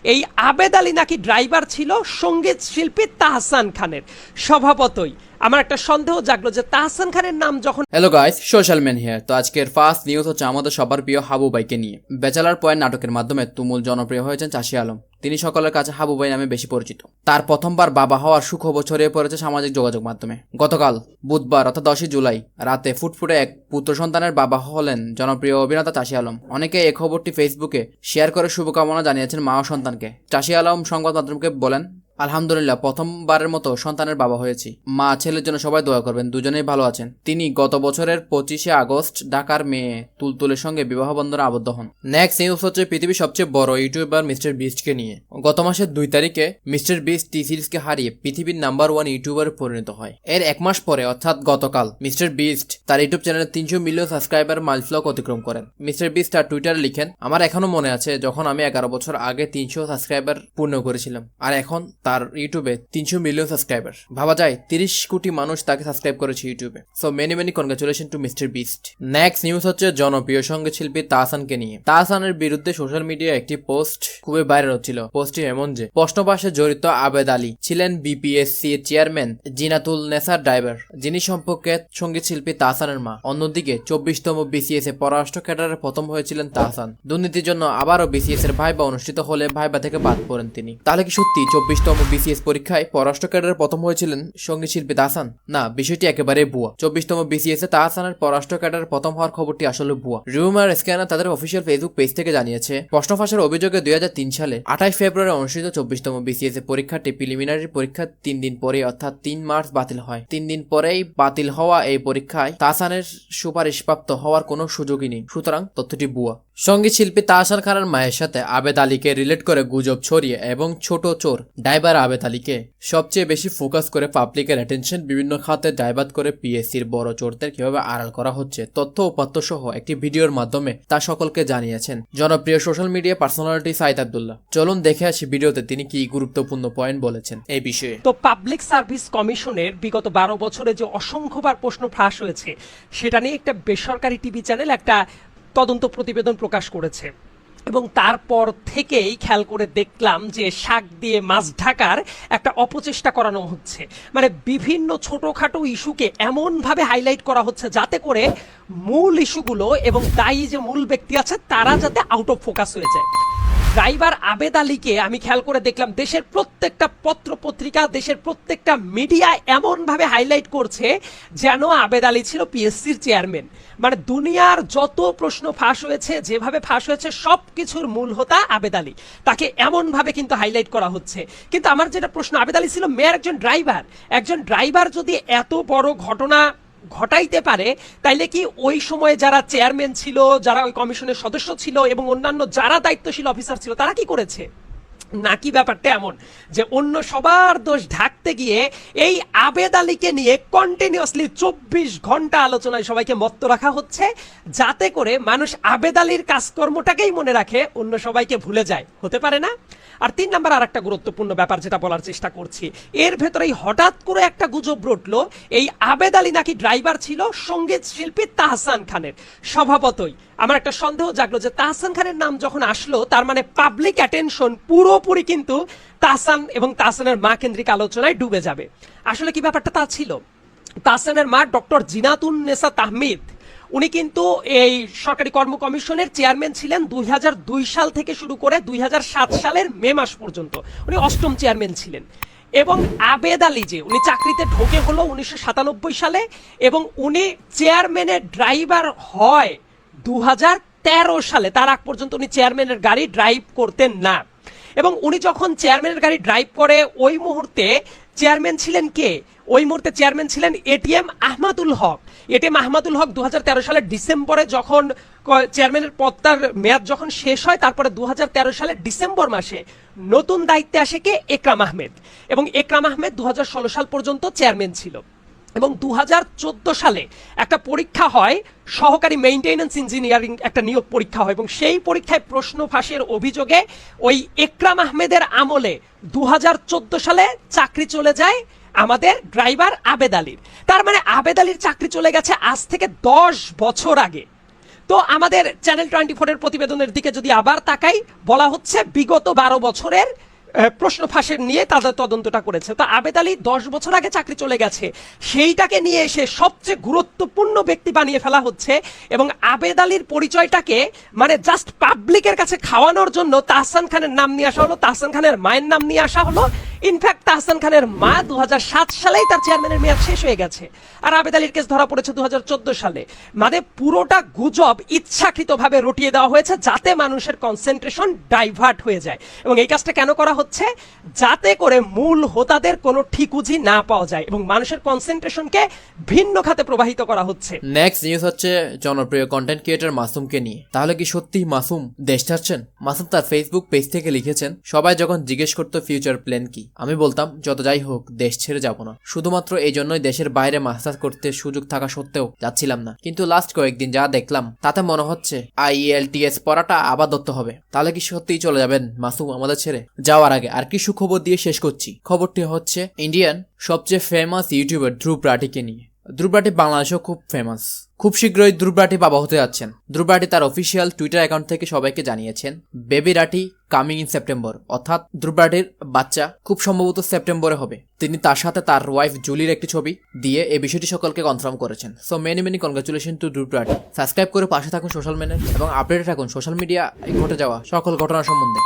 এই আবেদ আলী নাকি ড্রাইভার ছিল সঙ্গীত শিল্পী তাহসান খানের। স্বভাবতই আমার একটা সন্দেহ জাগলো যে তাহসান খানের নাম যখন hello guys, social man here. তো আজকের ফার্স্ট নিউজ হচ্ছে আমাদের সবার প্রিয় হাবু ভাইকে নিয়ে। ব্যাচেলার পয়েন্ট নাটকের মাধ্যমে তুমুল জনপ্রিয় হয়েছেন চাষী আলম। তিনি সকলের কাছে হাবু ভাই নামে বেশি পরিচিত। তার প্রথমবার বাবা হওয়ার সুখবর ছড়িয়ে পড়েছে সামাজিক যোগাযোগ মাধ্যমে। গতকাল বুধবার অর্থাৎ 10 জুলাই রাতে ফুটফুটে এক পুত্র সন্তানের বাবা হলেন জনপ্রিয় অভিনেতা চাষী আলম। অনেকে এই খবরটি ফেসবুকে শেয়ার করে শুভকামনা জানিয়েছেন মা ও সন্তানকে। চাষী আলম সংবাদ মাধ্যমকে বলেন, আলহামদুলিল্লাহ, প্রথমবারের মতো সন্তানের বাবা হয়েছি। মা ছেলের জন্য সবাই দোয়া করবেন, দুজনেই ভালো আছেন। তিনি গত বছরের 25 আগস্ট ঢাকার মেয়ে তুলতুলের সঙ্গে বিবাহ বন্ধনে আবদ্ধ হন। নেক্সট নিউজ হচ্ছে পৃথিবীর সবচেয়ে বড় ইউটিউবার মিস্টার বিস্টকে নিয়ে। গত মাসের 2 তারিখে মিস্টার বিস্ট টি সিরিজকে হারিয়ে পৃথিবীর নাম্বার 1 ইউটিউবারে পরিণত হয়। এর 1 মাস পরে অর্থাৎ গতকাল মিস্টার বিস্ট তার ইউটিউব চ্যানেলে 300 মিলিয়ন সাবস্ক্রাইবার মাইলফলক অতিক্রম করেন। মিস্টার বিস্ট তার টুইটারে লিখেন, আমার এখনো মনে আছে যখন আমি 11 বছর আগে 300 সাবস্ক্রাইবার পূর্ণ করেছিলাম, আর এখন তার ইউটিউবে 300 মিলিয়ন সাবস্ক্রাইবার। ভাবা যায় 30 কোটি মানুষ তাকে সাবস্ক্রাইব করেছে ইউটিউবে। So many congratulation two mister beast. Next news হচ্ছে জনপ্রিয় সঙ্গীত শিল্পী তাহসানকে নিয়ে। তাহসানের বিরুদ্ধে সোশ্যাল মিডিয়ায় একটি পোস্ট খুবই ভাইরাল হচ্ছিল। পোস্টটি এমন যে প্রশ্নবাসে জড়িত আবেদ আলী ছিলেন বিপিএসসি এর চেয়ারম্যান জিনাতুল নেসার ড্রাইভার, যিনি সম্পর্কে সঙ্গীত শিল্পী তাহসানের মা। অন্যদিকে 24তম বিসিএস এ পররাষ্ট্র ক্যাডারে প্রথম হয়েছিলেন তাহসান। দুর্নীতির জন্য আবারও বিসিএস এর ভাইবা অনুষ্ঠিত হলে ভাইবা থেকে বাদ পড়েন তিনি। তাহলে কি সত্যি 24তম বিসিএস পরীক্ষায় পররাষ্ট্র ক্যাডারে প্রথম হয়েছিলেন সঙ্গীত শিল্পী তাহসান? না, বিষয়টি একেবারে ভুয়া। 24তম বিসিএস এ তাহসানের পররাষ্ট্র ক্যাডারে প্রথম হওয়ার খবরটি আসলে ভুয়া। রিউমার স্ক্যানার তাদের অফিসিয়াল ফেসবুক পেজ থেকে জানিয়েছে, প্রশ্ন ফাঁসের অভিযোগে 2003 সালে 28 ফেব্রুয়ারি অনুষ্ঠিত 24তম বিসিএস এ পরীক্ষাটি প্রিলিমিনারি পরীক্ষা 3 দিন পরে অর্থাৎ 3 মার্চ বাতিল হয়। 3 দিন পরেই বাতিল হওয়া এই পরীক্ষায় তাহসানের সুপারিশপ্রাপ্ত হওয়ার কোনো সুযোগই নেই। সুতরাং তথ্যটি ভুয়া। সঙ্গীত শিল্পী তাহসান খানের মায়ের সাথে আবেদ আলীকে রিলেট করে গুজব ছড়িয়ে এবং ছোট চোর ড্রাইভার আবেদ আলীকে সবচেয়ে বেশি ফোকাস করে পাবলিকের অ্যাটেনশন বিভিন্ন খাতে ডাইভার্ট করে পিএসসির বড় চোরদের কিভাবে আড়াল করা হচ্ছে তথ্য উপাত্ত সহ একটি ভিডিওর মাধ্যমে তা সকলকে জানিয়েছেন জনপ্রিয় social media personality Saeed Abdullah. চলুন দেখে আসি ভিডিওতে তিনি কি গুরুত্বপূর্ণ পয়েন্ট বলেছেন এই বিষয়ে। তো পাবলিক সার্ভিস কমিশনের বিগত 12 বছরে যে অসংখ্যবার প্রশ্ন ফাঁস হয়েছে সেটা নিয়ে একটা বেসরকারি টিভি চ্যানেল একটা তদন্ত প্রতিবেদন প্রকাশ করেছে, এবং তারপর থেকেই খেয়াল করে দেখলাম যে শাক দিয়ে মাছ ঢাকার একটা অপচেষ্টা করানো হচ্ছে। মানে বিভিন্ন ছোটখাটো ইস্যুকে এমনভাবে হাইলাইট করা হচ্ছে যাতে করে মূল ইস্যুগুলো এবং দায়ী যে মূল ব্যক্তি আছে তারা যাতে আউট অফ ফোকাস হয়ে যায়। ড্রাইভার আবেদ আলীকে আমি খেয়াল করে দেখলাম দেশের প্রত্যেকটা পত্র পত্রিকা, দেশের প্রত্যেকটা মিডিয়া এমনভাবে হাইলাইট করছে যেন আবেদ আলী ছিল পিএসসির চেয়ারম্যান। মানে দুনিয়ার যত প্রশ্ন ফাঁস হয়েছে, যেভাবে ফাঁস হয়েছে, সব কিছুর মূল হোতা আবেদ আলী। তাকে এমনভাবে কিন্তু হাইলাইট করা হচ্ছে। কিন্তু আমার যেটা প্রশ্ন, আবেদ আলী ছিল মেয়ের একজন ড্রাইভার। একজন ড্রাইভার যদি এত বড় ঘটনা ঘটাইতে পারে তাইলে কি ওই সময়ে যারা চেয়ারম্যান ছিল, যারা ওই কমিশনের সদস্য ছিল এবং অন্যান্য যারা দায়িত্বশীল অফিসার ছিল তারা কি করেছে? নাকি ব্যাপারটা এমন যে অন্য সবার দোষ ঢাকতে গিয়ে এই আবেদ আলীকে নিয়ে কন্টিনিউয়াসলি 24 ঘন্টা আলোচনায় সবাইকে মত্ত রাখা হচ্ছে যাতে করে মানুষ আবেদ আলীর কাজকর্মটাকেই মনে রাখে, অন্য সবাইকে ভুলে যায়? হতে পারে না? আর 3 নাম্বার আর একটা গুরুত্বপূর্ণ ব্যাপার যেটা বলার চেষ্টা করছি, এর ভেতরেই হঠাৎ করে একটা গুজব রটলো এই আবেদ আলী নাকি ড্রাইভার ছিল সঙ্গীত শিল্পী তাহসান খানের। স্বভাবতই আমার একটা সন্দেহ জাগলো যে তাহসান খানের নাম যখন আসলো তার মানে পাবলিক অ্যাটেনশন পুরোপুরি কিন্তু তাহসান এবং তাহসানের মা কেন্দ্রিক আলোচনায় ডুবে যাবে। আসলে কি ব্যাপারটা তা ছিল? তাহসানের মা ডক্টর জিনাতুন নেসা তাহমিদ, উনি কিন্তু এই সরকারি কর্ম কমিশনের চেয়ারম্যান ছিলেন 2002 সাল থেকে শুরু করে 2007 সালের মে মাস পর্যন্ত। উনি 8ম চেয়ারম্যান ছিলেন। এবং আবেদ আলী যে উনি চাকরিতে ঢোকে হলো 1997 সালে এবং উনি চেয়ারম্যানের ড্রাইভার হয় 2013 সালে। তার আগ পর্যন্ত উনি চেয়ারম্যানের গাড়ি ড্রাইভ করতেন না। এবং উনি যখন চেয়ারম্যানের গাড়ি ড্রাইভ করে ওই মুহূর্তে চেয়ারম্যান ছিলেন কে? ওই মুহূর্তে চেয়ারম্যান ছিলেন এটিএম আহমাদুল হক। এটিএম আহমাদুল হক 2013 সালের ডিসেম্বরে যখন চেয়ারম্যানের পদটার মেয়াদ যখন শেষ হয়, তারপরে 2013 সালের ডিসেম্বর মাসে নতুন দায়িত্বে আসে কে? একরাম আহমেদ। এবং একরাম আহমেদ 2016 সাল পর্যন্ত চেয়ারম্যান ছিল। এবং 2014 সালে একটা পরীক্ষা হয়, সহকারী মেইনটেনেন্স ইঞ্জিনিয়ারিং একটা নিয়োগ পরীক্ষা হয়, এবং সেই পরীক্ষায় প্রশ্ন ফাঁসের অভিযোগে ওই একরাম আহমেদের আমলে 2014 সালে চাকরি চলে যায় আমাদের ড্রাইভার আবেদ আলীর। তার মানে আবেদ আলীর চাকরি চলে গেছে আজ থেকে 10 বছর আগে। তো আমাদের চ্যানেল 24 এর প্রতিবেদনের দিকে যদি আবার তাকাই, বলা হচ্ছে বিগত 12 বছরের প্রশ্ন ফাঁসের নিয়ে তাদের তদন্তটা করেছে। তো আবেদ আলী 10 বছর আগে চাকরি চলে গেছে, সেইটাকে নিয়ে এসে সবচেয়ে গুরুত্বপূর্ণ ব্যক্তি বানিয়ে ফেলা হচ্ছে এবং আবেদ আলীর পরিচয়টাকে মানে জাস্ট পাবলিকের কাছে খাওয়ানোর জন্য তাহসান খানের নাম নিয়ে আসা হলো, তাহসান খানের মায়ের নাম নিয়ে আসা হলো। ইনফ্যাক্ট তাহসান খানের মা 2007 সালেই তার চেয়ারম্যানের মেয়াদ শেষ হয়ে গেছে, আর আবেদ আলীর কেস ধরা পড়েছে 2014 সালে। মানে পুরোটা গুজব ইচ্ছাকৃতভাবে রটিয়ে দেওয়া হয়েছে যাতে মানুষের কনসেন্ট্রেশন ডাইভার্ট হয়ে যায়। এবং এই কাজটা কেন করা হচ্ছে? যাতে করে মূল হোতাদের কোনো ঠিকুজি না পাওয়া যায় এবং মানুষের কনসেন্ট্রেশনকে ভিন্ন খাতে প্রবাহিত করা হচ্ছে। নেক্সট নিউজ হচ্ছে জনপ্রিয় কন্টেন্ট ক্রিয়েটর মাসুমকে নিয়ে। তাহলে কি সত্যি মাসুম দেশ ছাড়ছেন? মাসুম তার ফেসবুক পেজ থেকে লিখেছেন, সবাই যখন জিজ্ঞেস করতো ফিউচার প্ল্যান কি, আমি বলতাম যত যাই হোক দেশ ছেড়ে যাব না। শুধুমাত্র এই জন্যই দেশের বাইরে মাস্টার্স করতে সুযোগ থাকা সত্ত্বেও যাচ্ছিলাম না। কিন্তু লাস্ট কয়েকদিন যা দেখলাম তাতে মনে হচ্ছে IELTS পড়াটা আবার ধরতে হবে। তাহলে কি সত্যিই চলে যাবেন মাসুম আমাদের ছেড়ে? যাওয়ার আগে আর কি সুখবর দিয়ে শেষ করছি। খবরটি হচ্ছে ইন্ডিয়ান সবচেয়ে ফেমাস ইউটিউবার ধ্রুব রাঠিকে নিয়ে। ধ্রুব রাঠি বাংলাদেশেও খুব ফেমাস। খুব শীঘ্রই ধ্রুব রাঠি বাবা হতে যাচ্ছেন। ধ্রুব রাঠি তার অফিসিয়াল টুইটার অ্যাকাউন্ট থেকে সবাইকে জানিয়েছেন baby Rathi coming in September, অর্থাৎ ধ্রুব রাঠির বাচ্চা খুব সম্ভবত সেপ্টেম্বরে হবে। তিনি তার সাথে তার ওয়াইফ জুলির একটি ছবি দিয়ে এই বিষয়টি সকলকে কনফার্ম করেছেন। So many congratulation to Dhruv Rathee. Subscribe করে পাশে থাকুন সোশ্যাল মিডিয়া এবং আপডেটে থাকুন সোশ্যাল মিডিয়া ঘটে যাওয়া সকল ঘটনা সম্বন্ধে।